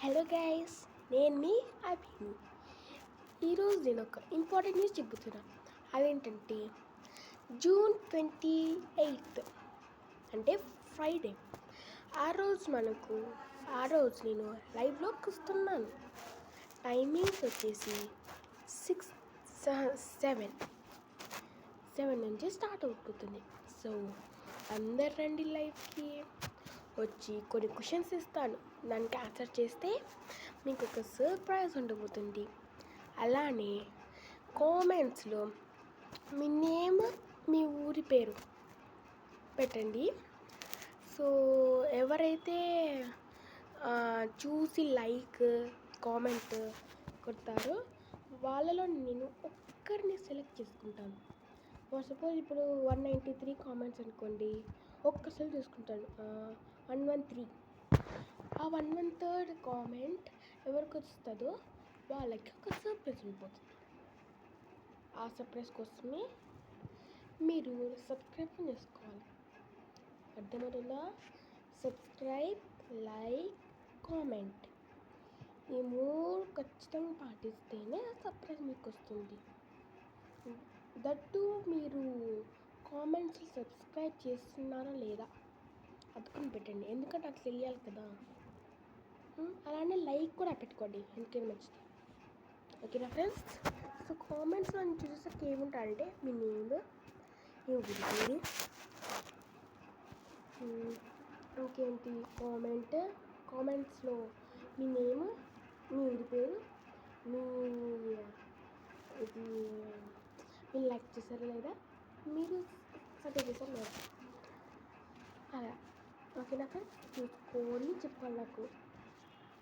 Hello guys, నేను మీ అభిని. ఈరోజు నేను ఒక ఇంపార్టెంట్ న్యూస్ చెబుతున్నాను. అదేంటంటే జూన్ 28 అంటే ఫ్రైడే. ఆ రోజు నేను లైవ్లోకి వస్తున్నాను. టైమింగ్స్ వచ్చేసి 7 నుంచి స్టార్ట్ అవుతుంది. సో అందరు రండి లైవ్కి. వచ్చి కొన్ని క్వశ్చన్స్ ఇస్తాను, దానికి ఆన్సర్ చేస్తే మీకు ఒక సర్ప్రైజ్ ఉండబోతుంది. అలానే కామెంట్స్లో మీ నేమ్, మీ ఊరి పేరు పెట్టండి. సో ఎవరైతే చూసి కామెంట్ కొడతారో వాళ్ళలో నేను ఒక్కరిని సెలెక్ట్ చేసుకుంటాను. సపోజ్ ఇప్పుడు 193 కామెంట్స్ అనుకోండి, ఒక్కసారి చూసుకుంటాను 113. ఆ 113 కామెంట్ ఎవరికి వస్తుందో వాళ్ళకి ఒక సర్ప్రైజ్ ఉండిపోతుంది. ఆ సర్ప్రైజ్ కోసమే మీరు సబ్స్క్రైబ్ చేసుకోవాలి. అర్థమవుతుందా? సబ్స్క్రైబ్, లైక్, కామెంట్, ఈ 3 ఖచ్చితంగా పాటిస్తేనే ఆ సర్ప్రైజ్ మీకు వస్తుంది. దట్టు మీరు కామెంట్స్ సబ్స్క్రైబ్ చేస్తున్నారా లేదా అతుకుని పెట్టండి, ఎందుకంటే అట్లా తెలియాలి కదా. అలానే లైక్ కూడా పెట్టుకోండి, ఎందుకైనా మంచిది. ఓకేనా ఫ్రెండ్స్? సో కామెంట్స్లో చూసాక ఏముంటారంటే మీ నేమ్, మీ ఊరి పేరు, ఇంకేంటి కామెంట్స్లో మీ నేమ్, మీ ఊరి పేరు, మీరు లైక్ చేశారా లేదా, మీరు సబ్స్క్రైబ్ చేశారా లేదా, అలా. ఓకేనా ఫ్రెండ్స్? చూసుకొని చెప్పాలి, నాకు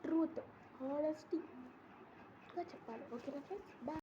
ట్రూత్, హానెస్టీగా చెప్పాలి. ఓకేనా ఫ్రెండ్స్? బాయ్.